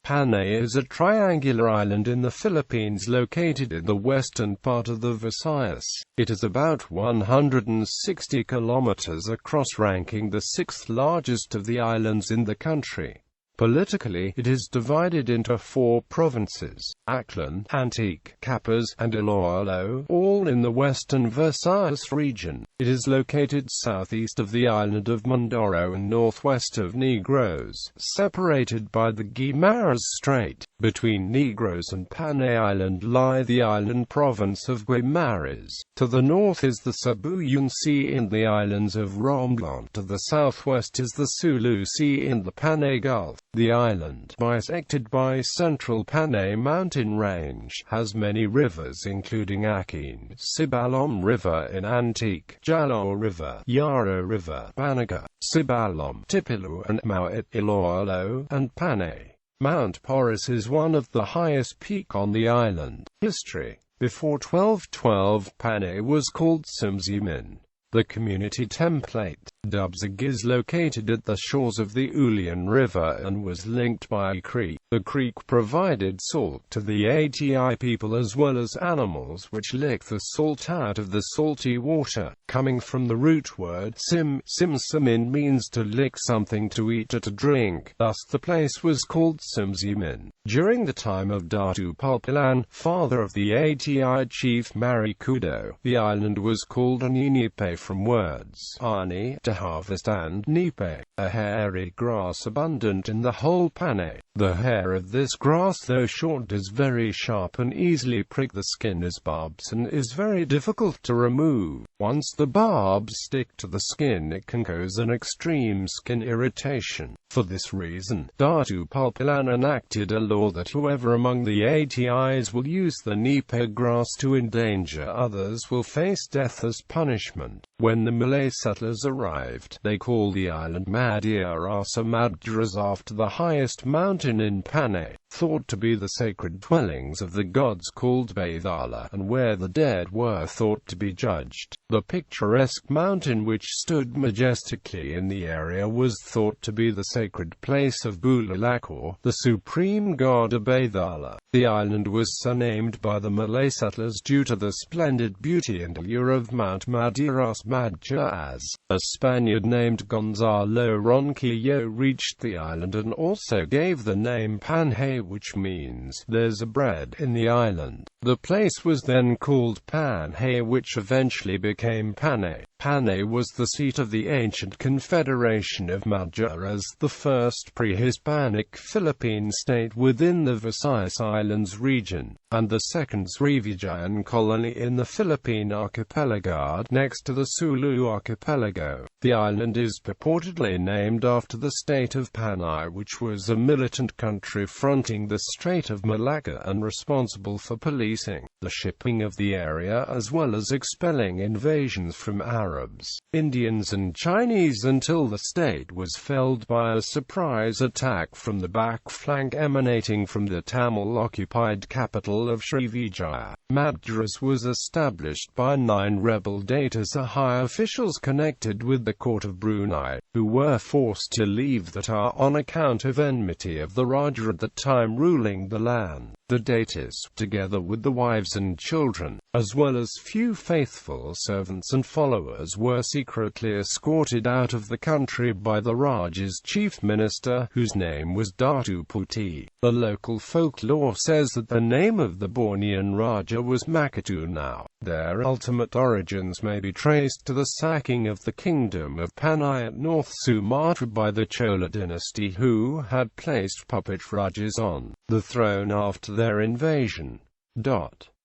Panay is a triangular island in the Philippines located in the western part of the Visayas. It is about 160 kilometers across, ranking the sixth largest of the islands in the country. Politically, it is divided into 4 provinces: Aklan, Antique, Capiz, and Iloilo, all in the Western Visayas region. It is located southeast of the island of Mindoro and northwest of Negros, separated by the Guimaras Strait. Between Negros and Panay Island lie the island province of Guimaras. To the north is the Sibuyan Sea and the islands of Romblon. To the southwest is the Sulu Sea and the Panay Gulf. The island, bisected by central Panay mountain range, has many rivers including Aklan, Sibalom River in Antique, Jalo River, Yaro River, Banaga, Sibalom, Tipilu and Mauit, Iloilo, and Panay. Mount Porus is one of the highest peak on the island. History: before 1212, Panay was called Simzimin. The community template, Dubzig, is located at the shores of the Ulian River and was linked by a creek. The creek provided salt to the Ati people as well as animals which lick the salt out of the salty water. Coming from the root word simsimin means to lick something to eat or to drink, thus the place was called Simzimin. During the time of Datu Pulpilan, father of the Ati chief Marikudo, the island was called Aninipe from words ani, to harvest, and nipe, a hairy grass abundant in the whole Panay. The hair of this grass, though short, does very sharp and easily prick the skin as barbs and is very difficult to remove. Once the barbs stick to the skin, it can cause an extreme skin irritation. For this reason, Datu Pulpilan enacted a law that whoever among the Atis will use the nipe grass to endanger others will face death as punishment. When the Malay settlers arrived, they called the island Madiras or Madras after the highest mountain in Panay, thought to be the sacred dwellings of the gods called Baithala, and where the dead were thought to be judged. The picturesque mountain which stood majestically in the area was thought to be the sacred place of Bulalakor, the supreme god of Baithala. The island was so named by the Malay settlers due to the splendid beauty and allure of Mount Madiras Madja. As a Spaniard named Gonzalo Ronquillo reached the island and also gave the name Panay, which means there's a bread in the island. The place was then called Panay, which eventually became Panay. Panay was the seat of the ancient Confederation of Madras, the first pre-Hispanic Philippine state within the Visayas Islands region, and the second Srivijayan colony in the Philippine archipelago, next to the Sulu archipelago. The island is purportedly named after the state of Panay, which was a militant country fronting the Strait of Malacca and responsible for policing the shipping of the area as well as expelling invasions from Arabs, Indians and Chinese until the state was felled by a surprise attack from the back flank emanating from the Tamil-occupied capital of Srivijaya. Madras was established by 9 rebel Datasa high officials connected with the court of Brunei, who were forced to leave that on account of enmity of the Raja at the time ruling the land. The Datas, together with the wives and children, as well as few faithful servants and followers, were secretly escorted out of the country by the Raja's chief minister, whose name was Datu Puti. The local folklore says that the name of the Bornean Raja was Makatu. Now, their ultimate origins may be traced to the sacking of the kingdom of Panay at North Sumatra by the Chola dynasty, who had placed puppet Rajas on the throne after their invasion.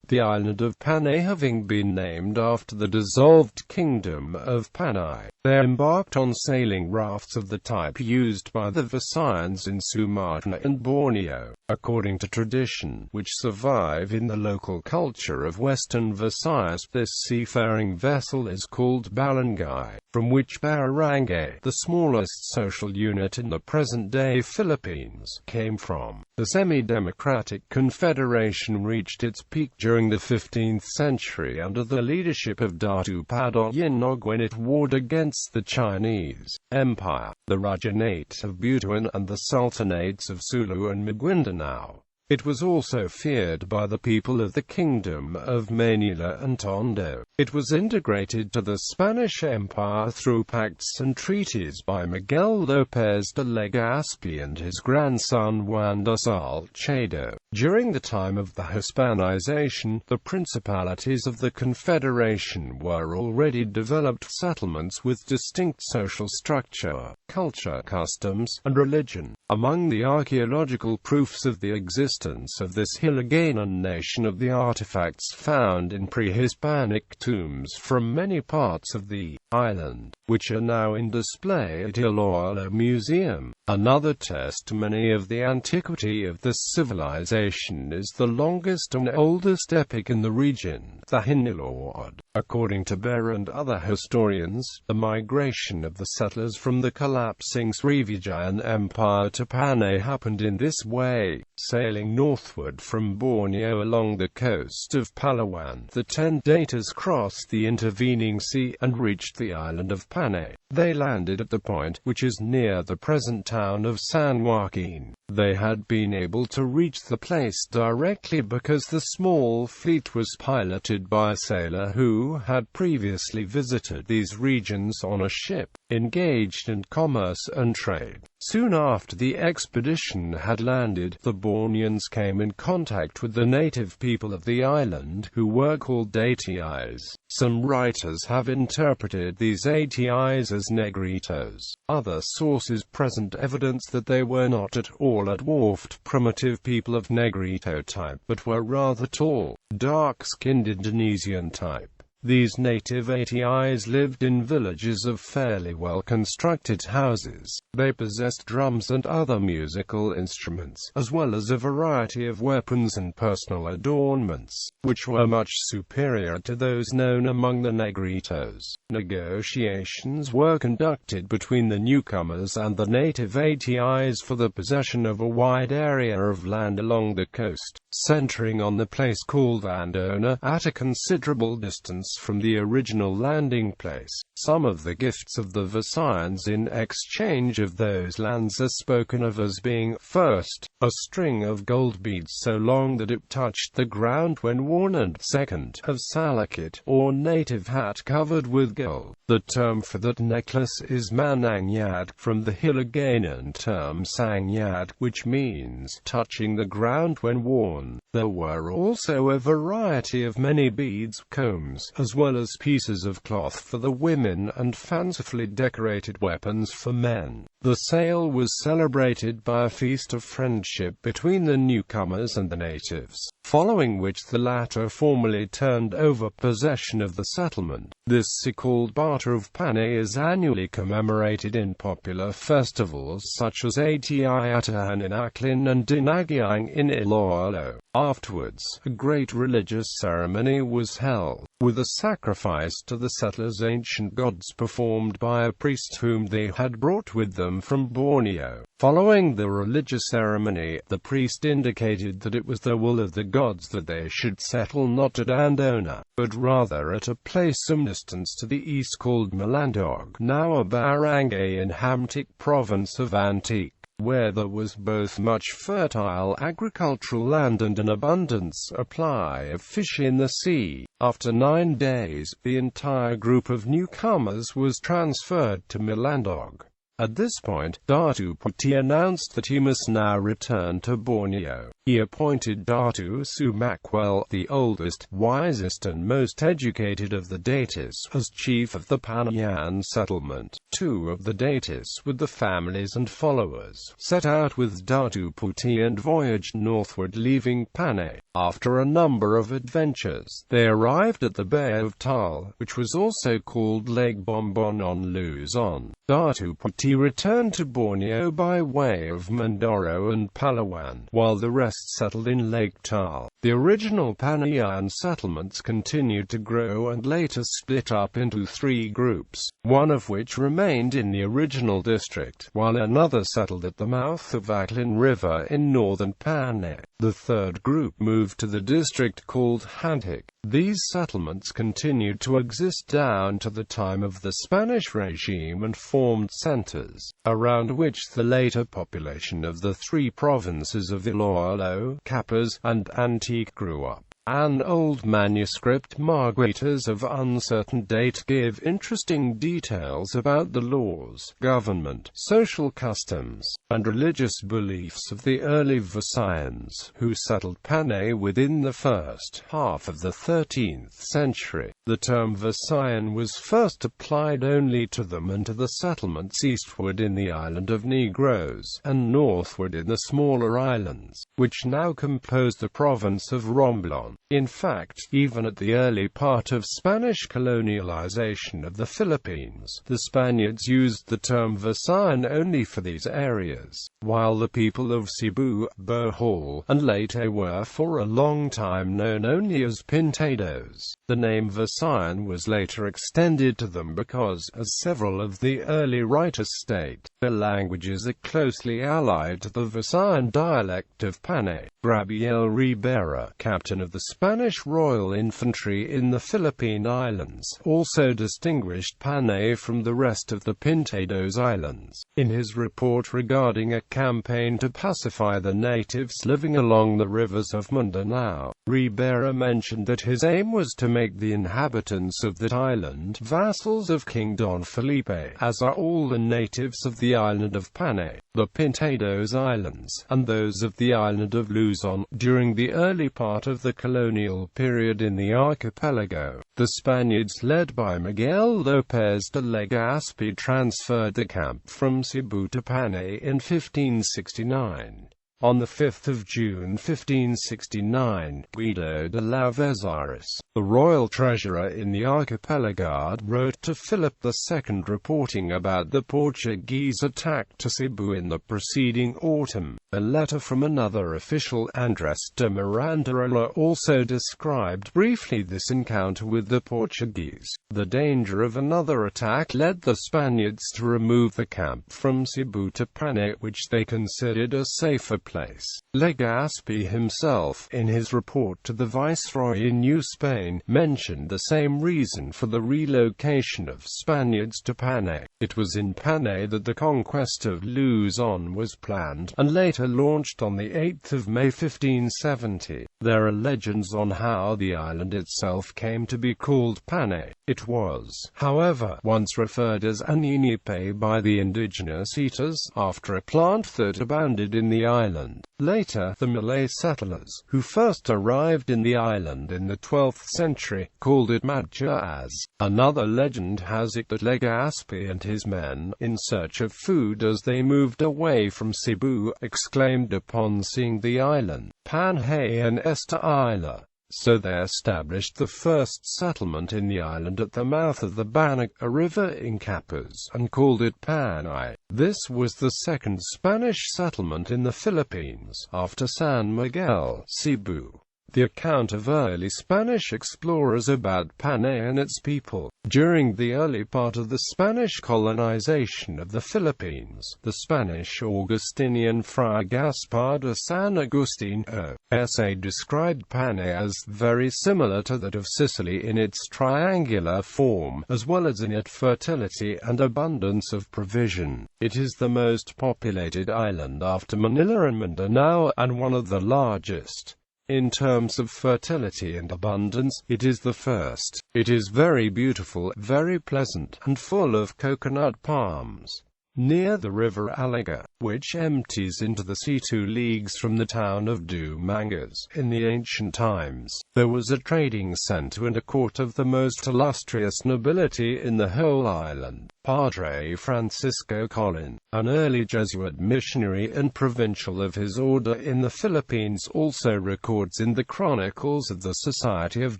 The island of Panay having been named after the dissolved kingdom of Panay, they embarked on sailing rafts of the type used by the Visayans in Sumatra and Borneo. According to tradition, which survive in the local culture of Western Visayas, this seafaring vessel is called barangay, from which barangay, the smallest social unit in the present-day Philippines, came from. The semi-democratic confederation reached its peak during the 15th century under the leadership of Datu Padoy Yinog when it warred against the Chinese Empire. the Rajanate of Butuan and the Sultanates of Sulu and Maguindanao. It was also feared by the people of the Kingdom of Manila and Tondo. It was integrated to the Spanish Empire through pacts and treaties by Miguel López de Legazpi and his grandson Juan de Salcedo. During the time of the Hispanization, the principalities of the Confederation were already developed settlements with distinct social structure, culture, customs, and religion. Among the archaeological proofs of the existence of this Hiligaynon nation are the artifacts found in pre-Hispanic tombs from many parts of the island, which are now in display at Iloilo Museum. Another testimony of the antiquity of this civilization is the longest and oldest epic in the region, the Henna Lord. According to Behr and other historians, the migration of the settlers from the collapsing Srivijayan Empire to Panay happened in this way. Sailing northward from Borneo along the coast of Palawan, the 10 daters crossed the intervening sea and reached the island of Panay. They landed at the point, which is near the present town of San Joaquin. They had been able to reach the place directly because the small fleet was piloted by a sailor who had previously visited these regions on a ship, engaged in commerce and trade. Soon after the expedition had landed, the Borneans came in contact with the native people of the island, who were called Atis. Some writers have interpreted these Atis as Negritos. Other sources present evidence that they were not at all a dwarfed primitive people of Negrito type, but were rather tall, dark-skinned Indonesian type. These native Atis lived in villages of fairly well-constructed houses. They possessed drums and other musical instruments, as well as a variety of weapons and personal adornments, which were much superior to those known among the Negritos. Negotiations were conducted between the newcomers and the native Atis for the possession of a wide area of land along the coast, centering on the place called Andona, at a considerable distance from the original landing place. Some of the gifts of the Visayans in exchange of those lands are spoken of as being, first, a string of gold beads so long that it touched the ground when worn, and second, a salakit, or native hat covered with gold. The term for that necklace is manangyad, from the Hiligaynon term sangyad, which means touching the ground when worn. There were also a variety of many beads, combs, as well as pieces of cloth for the women and fancifully decorated weapons for men. The sale was celebrated by a feast of friendship between the newcomers and the natives, following which the latter formally turned over possession of the settlement. This so-called Barter of Panay is annually commemorated in popular festivals such as Atiatahan in Aklan and Dinagyang in Iloilo. Afterwards, a great religious ceremony was held, with a sacrifice to the settlers' ancient gods performed by a priest whom they had brought with them from Borneo. Following the religious ceremony, the priest indicated that it was the will of the gods that they should settle not at Andona, but rather at a place some distance to the east called Malandog, now a barangay in Hamtic province of Antique, where there was both much fertile agricultural land and an abundance supply of fish in the sea. After 9 days, the entire group of newcomers was transferred to Malandog. At this point, Datu Puti announced that he must now return to Borneo. He appointed Datu Sumakwel, the oldest, wisest and most educated of the Datis, as chief of the Panayan settlement. 2 of the Datis, with the families and followers, set out with Datu Puti and voyaged northward, leaving Panay. After a number of adventures, they arrived at the Bay of Tal, which was also called Lake Bombon on Luzon. Datu Puti returned to Borneo by way of Mindoro and Palawan, while the rest settled in Lake Tal. The original Panayan settlements continued to grow and later split up into 3 groups, one of which remained in the original district, while another settled at the mouth of Aklan River in northern Panay. The third group moved to the district called Hantik. These settlements continued to exist down to the time of the Spanish regime and formed centers, around which the later population of the three provinces of Iloilo, Capiz, and Antique grew up. An old manuscript Marguitas of uncertain date give interesting details about the laws, government, social customs, and religious beliefs of the early Visayans, who settled Panay within the first half of the 13th century. The term Visayan was first applied only to them and to the settlements eastward in the island of Negros, and northward in the smaller islands, which now compose the province of Romblon. In fact, even at the early part of Spanish colonialization of the Philippines, the Spaniards used the term Visayan only for these areas, while the people of Cebu, Bohol, and Leyte were for a long time known only as Pintados. The name Visayan was later extended to them because, as several of the early writers state, their languages are closely allied to the Visayan dialect of Panay. Gabriel Ribera, captain of the Spanish Royal Infantry in the Philippine Islands, also distinguished Panay from the rest of the Pintados Islands. In his report regarding a campaign to pacify the natives living along the rivers of Mindanao, Ribera mentioned that his aim was to make the inhabitants of that island vassals of King Don Felipe, as are all the natives of the island of Panay, the Pintados Islands, and those of the island of Luzon. During the early part of the colonial period in the archipelago, the Spaniards led by Miguel López de Legazpi transferred the camp from Cebu to Panay in 1569. On the 5th of June 1569, Guido de Lavezaris, the royal treasurer in the archipelago, wrote to Philip II reporting about the Portuguese attack to Cebu in the preceding autumn. A letter from another official, Andrés de Mirandarola, also described briefly this encounter with the Portuguese. The danger of another attack led the Spaniards to remove the camp from Cebu to Panay, which they considered a safer place. Legazpi himself, in his report to the Viceroy in New Spain, mentioned the same reason for the relocation of Spaniards to Panay. It was in Panay that the conquest of Luzon was planned, and later launched on the 8th of May 1570. There are legends on how the island itself came to be called Panay. It was, however, once referred as Aninipe by the indigenous eaters, after a plant that abounded in the island. Later, the Malay settlers, who first arrived in the island in the 12th century, called it Madjas. Another legend has it that Legazpi and his men, in search of food as they moved away from Cebu, exclaimed upon seeing the island, "Panay en esta isla." So they established the first settlement in the island at the mouth of the Bannock, a river in Capiz, and called it Panay. This was the second Spanish settlement in the Philippines, after San Miguel, Cebu. The account of early Spanish explorers about Panay and its people. During the early part of the Spanish colonization of the Philippines, the Spanish Augustinian Friar Gaspar de San Agustin O.S.A. described Panay as very similar to that of Sicily in its triangular form, as well as in its fertility and abundance of provision. It is the most populated island after Manila and Mindanao, and one of the largest. In terms of fertility and abundance, it is the first. It is very beautiful, very pleasant, and full of coconut palms. Near the river Alaga, which empties into the sea 2 leagues from the town of Dumangas, in the ancient times, there was a trading center and a court of the most illustrious nobility in the whole island. Padre Francisco Colin, an early Jesuit missionary and provincial of his order in the Philippines, also records in the Chronicles of the Society of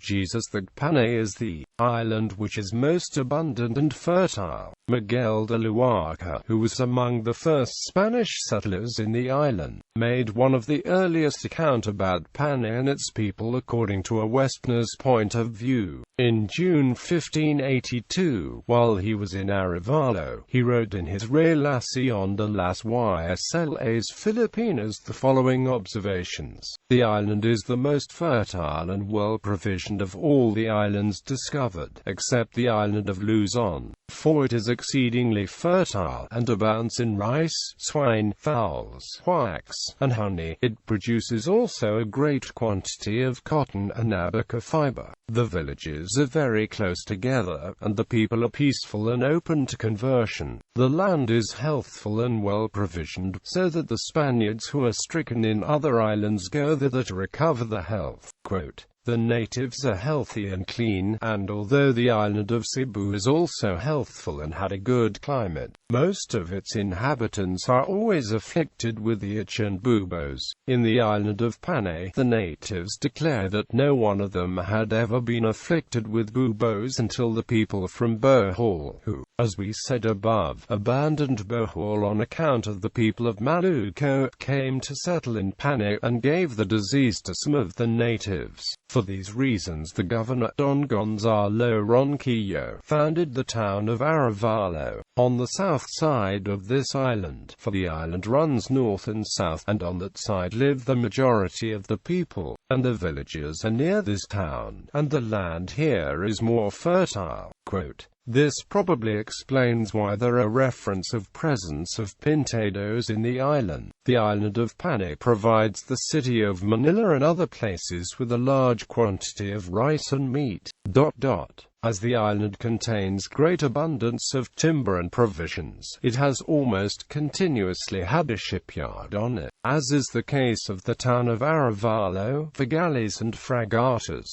Jesus that Panay is the island which is most abundant and fertile. Miguel de Luaca, who was among the first Spanish settlers in the island, made one of the earliest accounts about Panay and its people according to a Westerner's point of view. In June 1582, while he was in Arizona, Arevalo. He wrote in his Relación de las Islas Filipinas the following observations. The island is the most fertile and well-provisioned of all the islands discovered, except the island of Luzon, for it is exceedingly fertile, and abounds in rice, swine, fowls, wax, and honey. It produces also a great quantity of cotton and abaca fiber. The villages are very close together, and the people are peaceful and open to conversion. The land is healthful and well-provisioned, so that the Spaniards who are stricken in other islands go thither to recover the health. Quote, the natives are healthy and clean, and although the island of Cebu is also healthful and had a good climate, most of its inhabitants are always afflicted with the itch and buboes. In the island of Panay, the natives declare that no one of them had ever been afflicted with buboes until the people from Bohol, who, as we said above, abandoned Bohol on account of the people of Maluco, came to settle in Panay and gave the disease to some of the natives. For these reasons the governor, Don Gonzalo Ronquillo, founded the town of Arevalo, on the south side of this island, for the island runs north and south, and on that side live the majority of the people, and the villages are near this town, and the land here is more fertile. Quote, this probably explains why there are reference of presence of pintados in the island. The island of Panay provides the city of Manila and other places with a large quantity of rice and meat. As the island contains great abundance of timber and provisions, it has almost continuously had a shipyard on it, as is the case of the town of Arevalo, for galleys and fragatas.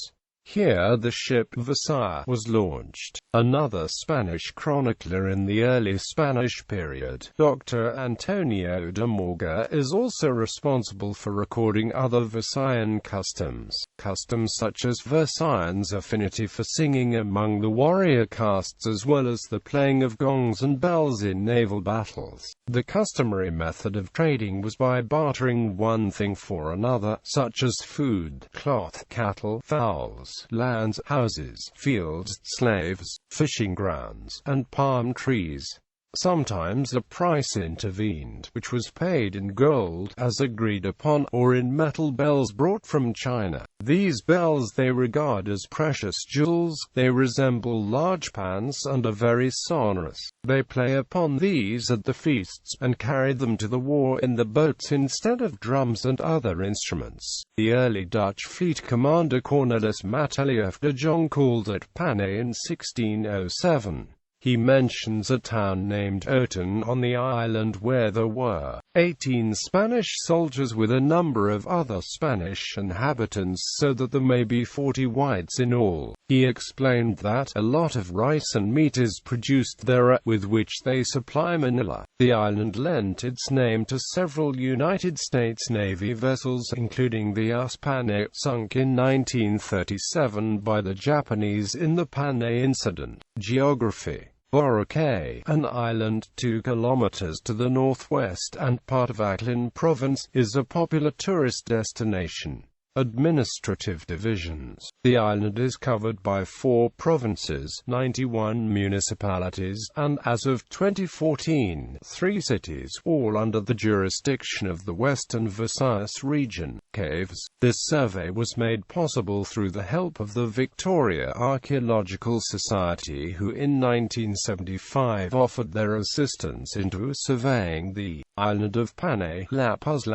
Here the ship Visayas was launched. Another Spanish chronicler in the early Spanish period, Dr. Antonio de Morga, is also responsible for recording other Visayan customs. Customs such as Visayan's affinity for singing among the warrior castes, as well as the playing of gongs and bells in naval battles. The customary method of trading was by bartering one thing for another, such as food, cloth, cattle, fowls, lands, houses, fields, slaves, fishing grounds, and palm trees. Sometimes a price intervened, which was paid in gold, as agreed upon, or in metal bells brought from China. These bells they regard as precious jewels. They resemble large pans and are very sonorous. They play upon these at the feasts, and carry them to the war in the boats instead of drums and other instruments. The early Dutch fleet commander Cornelis Matelief de Jong called at Panay in 1607. He mentions a town named Oten on the island where there were 18 Spanish soldiers with a number of other Spanish inhabitants, so that there may be 40 whites in all. He explained that a lot of rice and meat is produced there, with which they supply Manila. The island lent its name to several United States Navy vessels, including the US Panay, sunk in 1937 by the Japanese in the Panay incident. Geography. Boracay, an island 2 kilometers to the northwest and part of Aklan province, is a popular tourist destination. Administrative divisions. The island is covered by 4 provinces, 91 municipalities, and, as of 2014, 3 cities, all under the jurisdiction of the Western Visayas Region. Caves. This survey was made possible through the help of the Victoria Archaeological Society, who in 1975 offered their assistance into surveying the island of Panay. La Paz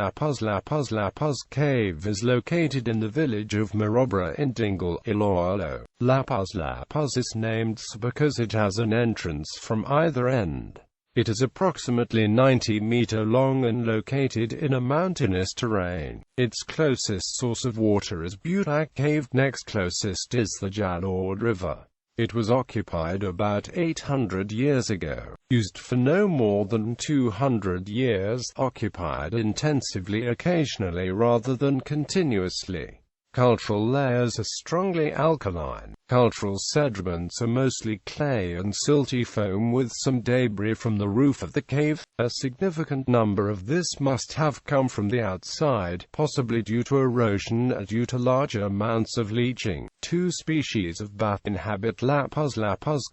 Cave is located in the village of Marobra in Dingle, Iloilo. La Paz is named so because it has an entrance from either end. It is approximately 90-meter long and located in a mountainous terrain. Its closest source of water is Butak Cave. Next closest is the Jalord River. It was occupied about 800 years ago, used for no more than 200 years, occupied intensively occasionally rather than continuously. Cultural layers are strongly alkaline. Cultural sediments are mostly clay and silty foam with some debris from the roof of the cave. A significant number of this must have come from the outside, possibly due to erosion and due to larger amounts of leaching. Two species of bat inhabit La Paz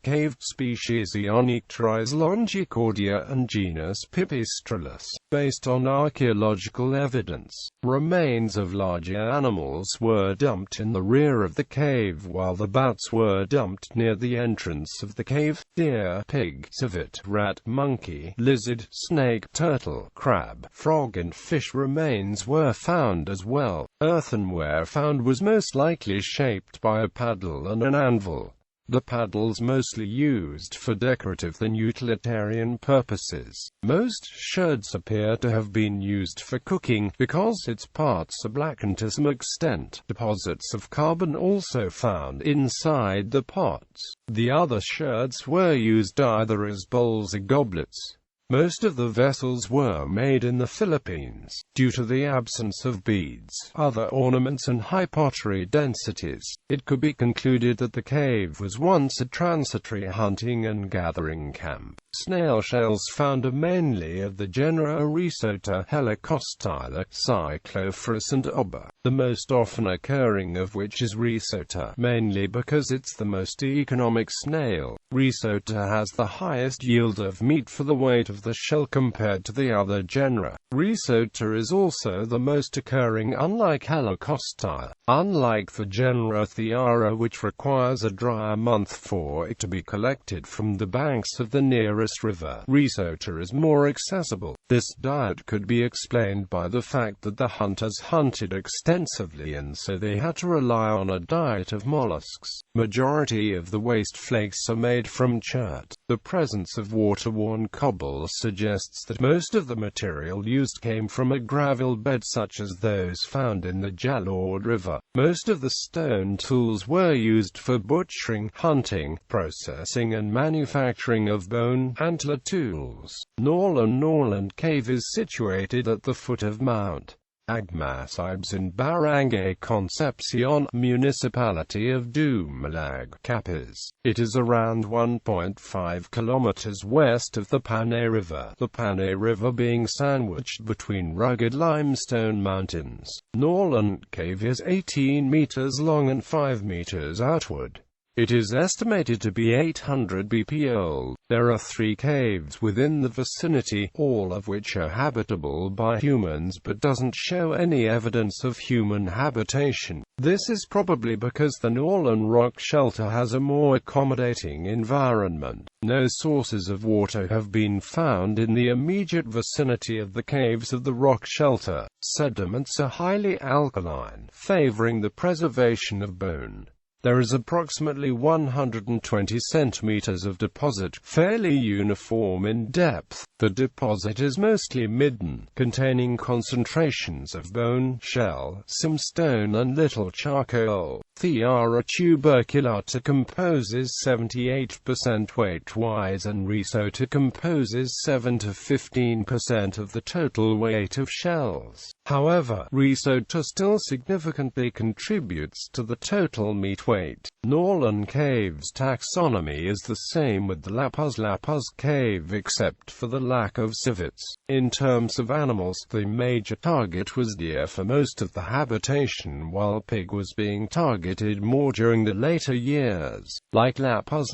cave, species Onycteris longicordia and genus Pipistrellus. Based on archaeological evidence, remains of larger animals were dumped in the rear of the cave, while the bats were dumped near the entrance of the cave. Deer, pig, civet, rat, monkey, lizard, snake, turtle, crab, frog and fish remains were found as well. Earthenware found was most likely shaped by a paddle and an anvil. The paddles mostly used for decorative than utilitarian purposes. Most sherds appear to have been used for cooking, because its parts are blackened to some extent. Deposits of carbon also found inside the pots. The other sherds were used either as bowls or goblets. Most of the vessels were made in the Philippines. Due to the absence of beads, other ornaments and high pottery densities, it could be concluded that the cave was once a transitory hunting and gathering camp. Snail shells found are mainly of the genera Risota, Helicostyle, Cyclophorus and Oba, the most often occurring of which is Risota, mainly because it's the most economic snail. Risota has the highest yield of meat for the weight of the shell compared to the other genera. Risota is also the most occurring, unlike Helicostyle. Unlike the genera Thiara, which requires a drier month for it to be collected from the banks of the nearest river, Risota is more accessible. This diet could be explained by the fact that the hunters hunted extensively and so they had to rely on a diet of mollusks. Majority of the waste flakes are made from chert. The presence of water-worn cobble suggests that most of the material used came from a gravel bed such as those found in the Jalord River. Most of the stone tools were used for butchering, hunting, processing and manufacturing of bone, antler tools. Norland Cave is situated at the foot of Mount Agmasibes in Barangay Concepcion, municipality of Dumalag, Capiz. It is around 1.5 kilometers west of the Panay River, the Panay River being sandwiched between rugged limestone mountains. Norland Cave is 18 meters long and 5 meters outward. It is estimated to be 800 BP old. There are 3 caves within the vicinity, all of which are habitable by humans but doesn't show any evidence of human habitation. This is probably because the Norland rock shelter has a more accommodating environment. No sources of water have been found in the immediate vicinity of the caves of the rock shelter. Sediments are highly alkaline, favoring the preservation of bone. There is approximately 120 centimeters of deposit, fairly uniform in depth. The deposit is mostly midden, containing concentrations of bone, shell, some stone and little charcoal. Thiara tuberculata composes 78% weight-wise and Risota composes 7 to 15% of the total weight of shells. However, Risota still significantly contributes to the total meat weight. Norland Cave's taxonomy is the same with the La Paz Cave except for the lack of civets. In terms of animals, the major target was deer for most of the habitation, while pig was being targeted more during the later years. Like La Paz,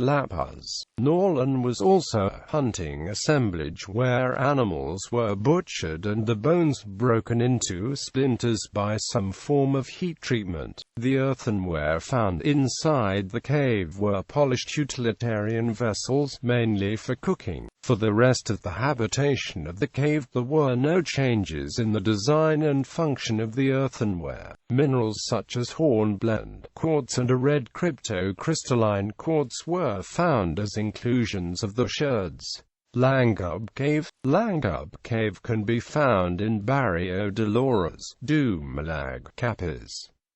Norland was also a hunting assemblage where animals were butchered and the bones broken into splinters by some form of heat treatment. The earthenware found inside the cave were polished utilitarian vessels, mainly for cooking. For the rest of the habitation of the cave, there were no changes in the design and function of the earthenware. Minerals such as hornblende quartz and a red cryptocrystalline quartz were found as inclusions of the sherds. Langub Cave can be found in Barrio de Loras, Dumalag, Capiz.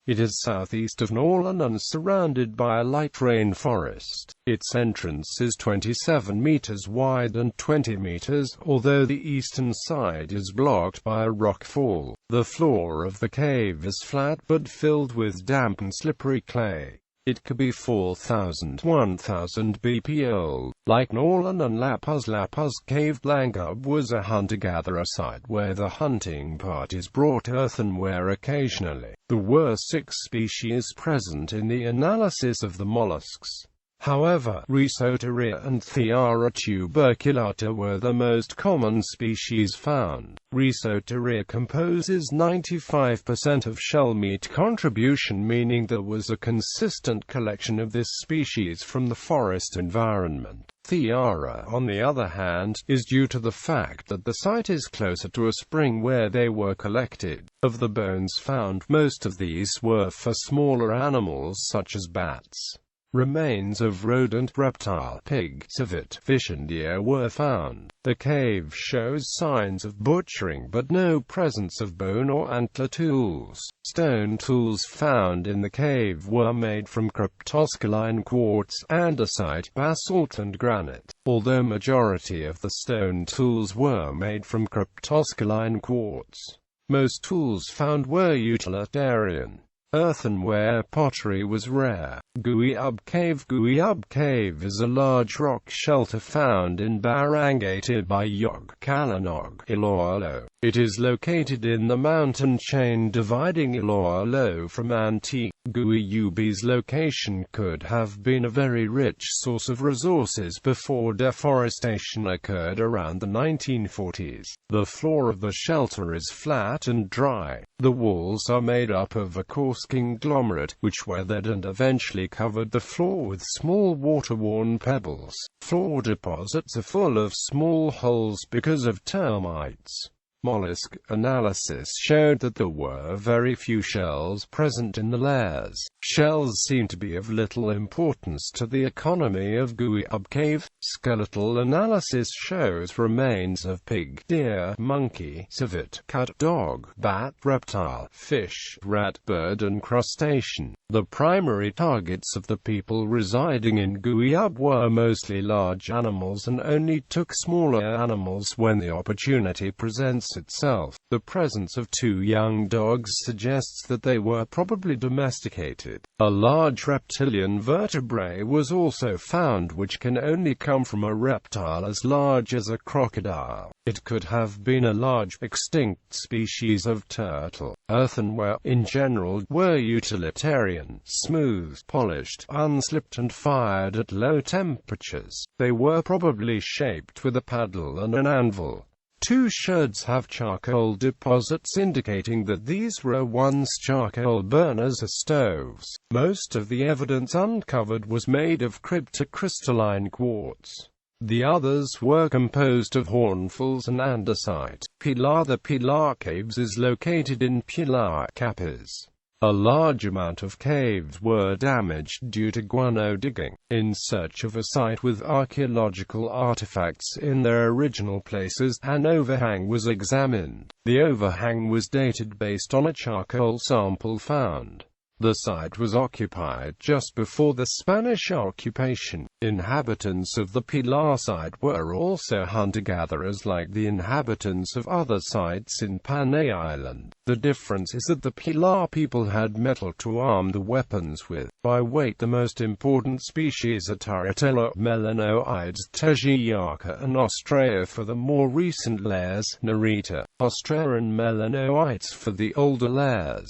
It is southeast of Norland and surrounded by a light rain forest. Its entrance is 27 meters wide and 20 meters, although the eastern side is blocked by a rock fall. The floor of the cave is flat but filled with damp and slippery clay. It could be 4,000–1,000 BP old. Like Norlan and Lapuz Cave, Langub was a hunter-gatherer site where the hunting parties brought earthenware occasionally. There were 6 species present in the analysis of the mollusks. However, Rhizoteria and Thiara tuberculata were the most common species found. Rhizoteria composes 95% of shell meat contribution, meaning there was a consistent collection of this species from the forest environment. Thiara, on the other hand, is due to the fact that the site is closer to a spring where they were collected. Of the bones found, most of these were for smaller animals such as bats. Remains of rodent, reptile, pig, civet, fish and deer were found. The cave shows signs of butchering but no presence of bone or antler tools. Stone tools found in the cave were made from cryptoscaline quartz, andesite, basalt and granite. Although majority of the stone tools were made from cryptoscaline quartz, most tools found were utilitarian. Earthenware pottery was rare. Guimaras Cave is a large rock shelter found in Barangay Tibayog, Calanog, Iloilo. It is located in the mountain chain dividing Iloilo from Antique. Guimaras' location could have been a very rich source of resources before deforestation occurred around the 1940s. The floor of the shelter is flat and dry. The walls are made up of a coarse conglomerate, which weathered and eventually covered the floor with small water-worn pebbles. Floor deposits are full of small holes because of termites. Mollusk analysis showed that there were very few shells present in the layers. Shells seem to be of little importance to the economy of Guimaras Cave. Skeletal analysis shows remains of pig, deer, monkey, civet, cat, dog, bat, reptile, fish, rat, bird and crustacean. The primary targets of the people residing in Guimaras were mostly large animals and only took smaller animals when the opportunity presents itself. The presence of 2 young dogs suggests that they were probably domesticated. A large reptilian vertebrae was also found, which can only come from a reptile as large as a crocodile. It could have been a large, extinct species of turtle. Earthenware, in general, were utilitarian, smooth, polished, unslipped and fired at low temperatures. They were probably shaped with a paddle and an anvil. 2 sherds have charcoal deposits indicating that these were once charcoal burners or stoves. Most of the evidence uncovered was made of cryptocrystalline quartz. The others were composed of hornfels and andesite. The Pilar Caves is located in Pilar Capiz. A large amount of caves were damaged due to guano digging. In search of a site with archaeological artifacts in their original places, an overhang was examined. The overhang was dated based on a charcoal sample found. The site was occupied just before the Spanish occupation. Inhabitants of the Pilar site were also hunter-gatherers like the inhabitants of other sites in Panay Island. The difference is that the Pilar people had metal to arm the weapons with. By weight, the most important species are Taratella, Melanoides, Tejiaca and Ostrea for the more recent layers, Narita, Ostrea and Melanoides for the older layers.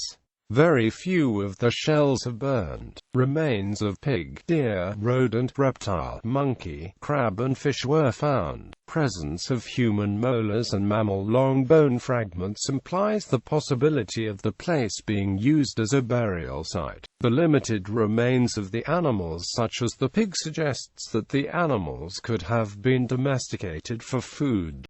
Very few of the shells have burned. Remains of pig, deer, rodent, reptile, monkey, crab and fish were found. Presence of human molars and mammal long bone fragments implies the possibility of the place being used as a burial site. The limited remains of the animals such as the pig suggests that the animals could have been domesticated for food.